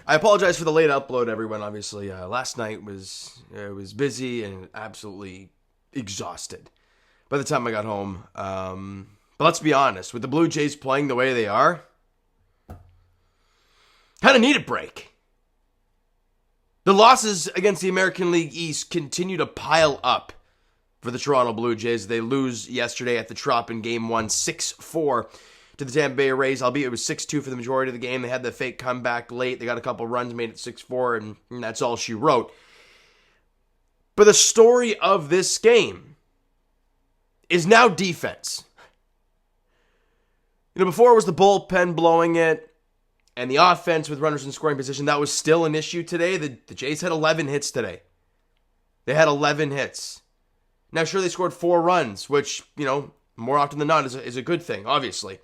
I apologize for the late upload, everyone. Obviously, last night was busy and absolutely exhausted by the time I got home. But let's be honest, with the Blue Jays playing the way they are, kind of need a break. The losses against the American League East continue to pile up for the Toronto Blue Jays. They lose yesterday at the Trop in Game 1, 6-4 to the Tampa Bay Rays, albeit it was 6-2 for the majority of the game. They had the fake comeback late. They got a couple runs, made it 6-4, and that's all she wrote. But the story of this game is now defense. Before it was the bullpen blowing it, and the offense with runners in scoring position. That was still an issue today. The Jays had 11 hits today. They had 11 hits. Now, sure, they scored 4 runs, which, more often than not is a good thing, obviously.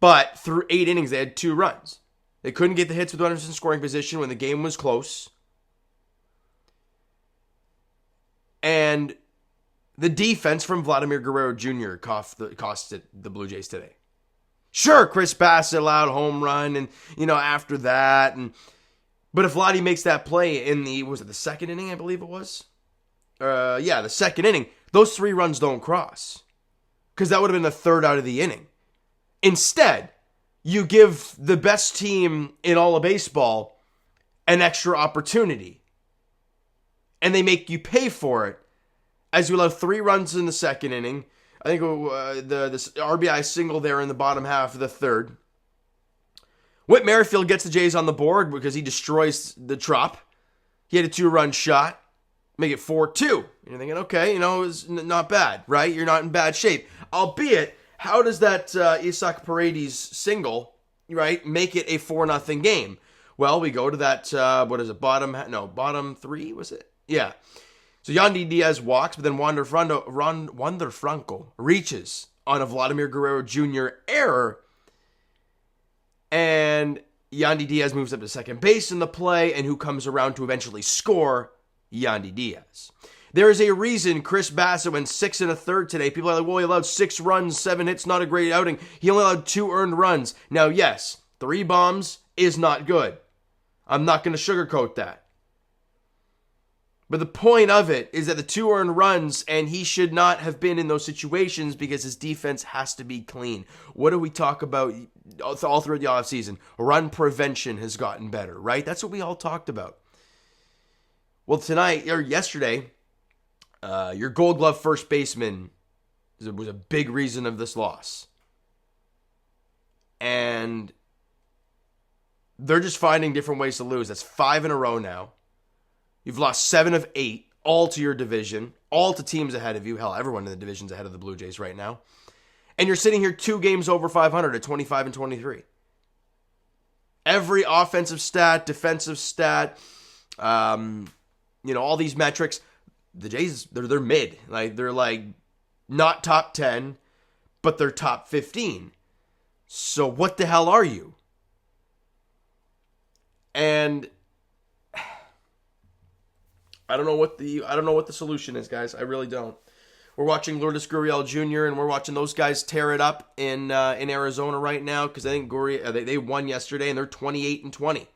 But through 8 innings, they had 2 runs. They couldn't get the hits with runners in scoring position when the game was close. And the defense from Vladimir Guerrero Jr. costed the Blue Jays today. Sure, Chris Bassett allowed a home run, and, after that. But if Vladdy makes that play in the second inning, I believe it was? The second inning, those 3 runs don't cross. Because that would have been the third out of the inning. Instead, you give the best team in all of baseball an extra opportunity. And they make you pay for it. As you allow 3 runs in the second inning. I think the RBI single there in the bottom half of the third. Whit Merrifield gets the Jays on the board because he destroys the Trop. He had a 2-run shot. Make it 4-2. You're thinking, okay, it's not bad, right? You're not in bad shape. Albeit, how does that Isaac Paredes single, right, make it a 4-0 game? Well, we go to that, bottom 3, was it? Yeah. So Yandy Diaz walks, but then Wander Franco reaches on a Vladimir Guerrero Jr. error. And Yandy Diaz moves up to second base in the play, and who comes around to eventually score? Yandy Diaz. There is a reason Chris Bassett went 6 1/3 today. People are like, well, he allowed 6 runs, 7 hits, not a great outing. He only allowed 2 earned runs. Now, yes, 3 bombs is not good. I'm not going to sugarcoat that. But the point of it is that the 2 earned runs, and he should not have been in those situations because his defense has to be clean. What do we talk about all throughout the offseason? Run prevention has gotten better, right? That's what we all talked about. Well, yesterday, your Gold Glove first baseman was a big reason of this loss. And they're just finding different ways to lose. That's 5 in a row now. You've lost 7 of 8, all to your division, all to teams ahead of you. Hell, everyone in the division's ahead of the Blue Jays right now. And you're sitting here 2 games over 500 at 25 and 23. Every offensive stat, defensive stat, all these metrics, the Jays, they're mid. They're not top 10, but they're top 15. So what the hell are you? And I don't know what the solution is, guys. I really don't. We're watching Lourdes Gurriel Jr. and we're watching those guys tear it up in Arizona right now because I think they won yesterday and they're 28 and 20.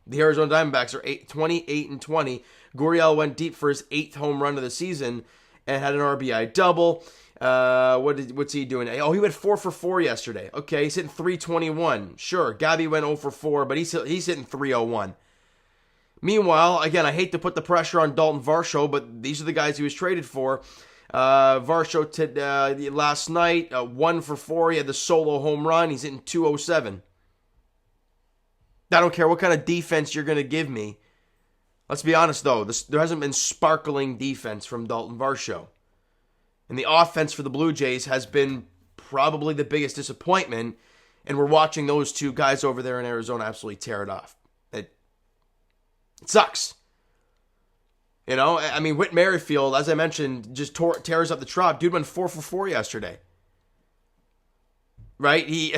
The Arizona Diamondbacks are 28 and 20. Gurriel went deep for his 8th home run of the season and had an RBI double. What's he doing? Oh, he went 4 for 4 yesterday. Okay, he's hitting 321. Sure, Gabby went 0 for 4, but he's hitting 301. Meanwhile, again, I hate to put the pressure on Dalton Varsho, but these are the guys he was traded for. Varsho last night, 1 for 4. He had the solo home run. He's hitting 207. I don't care what kind of defense you're going to give me. Let's be honest, though. There hasn't been sparkling defense from Dalton Varsho. And the offense for the Blue Jays has been probably the biggest disappointment. And we're watching those 2 guys over there in Arizona absolutely tear it off. It sucks. Whit Merrifield, as I mentioned, just tears up the Trop. Dude went 4 for 4 yesterday. Right? He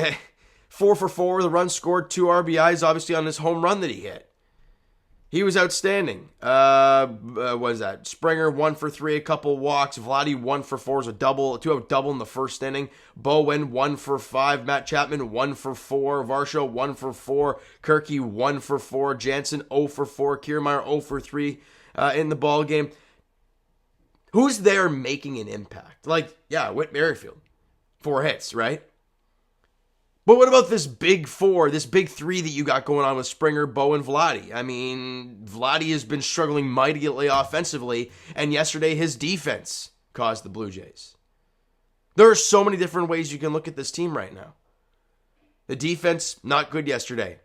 4 for 4, the run scored, 2 RBIs, obviously on his home run that he hit. He was outstanding. What is that? Springer 1 for 3, a couple walks. Vladdy 1 for 4 is a double, 2-out double in the first inning. Bowen 1 for 5. Matt Chapman 1 for 4. Varsho 1 for 4. Kirky 1 for 4. Jansen 0 for 4. Kiermaier 0 for 3 in the ball game. Who's there making an impact? Like, yeah, Whit Merrifield. 4 hits, right? But what about this big 4, this big 3 that you got going on with Springer, Bowen, Vladdy? I mean, Vladdy has been struggling mightily offensively, and yesterday his defense caused the Blue Jays. There are so many different ways you can look at this team right now. The defense, not good yesterday.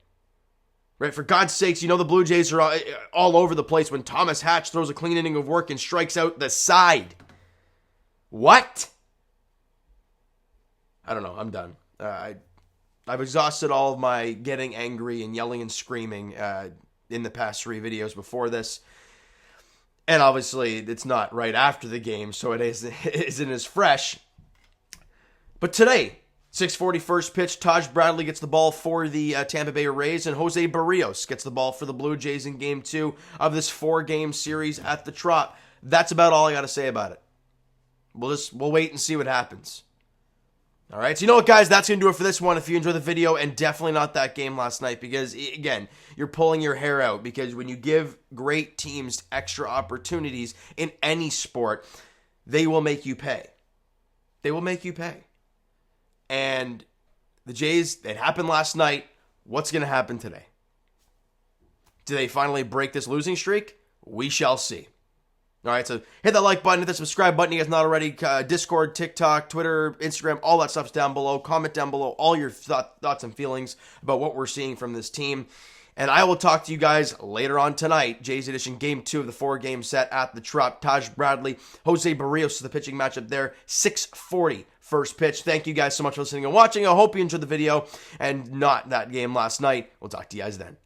Right? For God's sakes, you know the Blue Jays are all over the place when Thomas Hatch throws a clean inning of work and strikes out the side. What? I don't know. I'm done. I've exhausted all of my getting angry and yelling and screaming in the past 3 videos before this. And obviously, it's not right after the game, so it isn't as fresh. But today, 6:40 first pitch, Taj Bradley gets the ball for the Tampa Bay Rays, and Jose Barrios gets the ball for the Blue Jays in Game 2 of this 4-game series at the Trop. That's about all I got to say about it. We'll wait and see what happens. All right, so you know what, guys? That's going to do it for this one. If you enjoyed the video, and definitely not that game last night, because, again, you're pulling your hair out, because when you give great teams extra opportunities in any sport, they will make you pay. They will make you pay. And the Jays, it happened last night. What's going to happen today? Do they finally break this losing streak? We shall see. All right, so hit that like button, hit the subscribe button. You guys not already. Discord, TikTok, Twitter, Instagram, all that stuff's down below. Comment down below all your thoughts and feelings about what we're seeing from this team. And I will talk to you guys later on tonight. Jays Edition Game 2 of the 4-game set at the Trop. Taj Bradley, Jose Barrios is the pitching matchup there. 6:40 first pitch. Thank you guys so much for listening and watching. I hope you enjoyed the video and not that game last night. We'll talk to you guys then.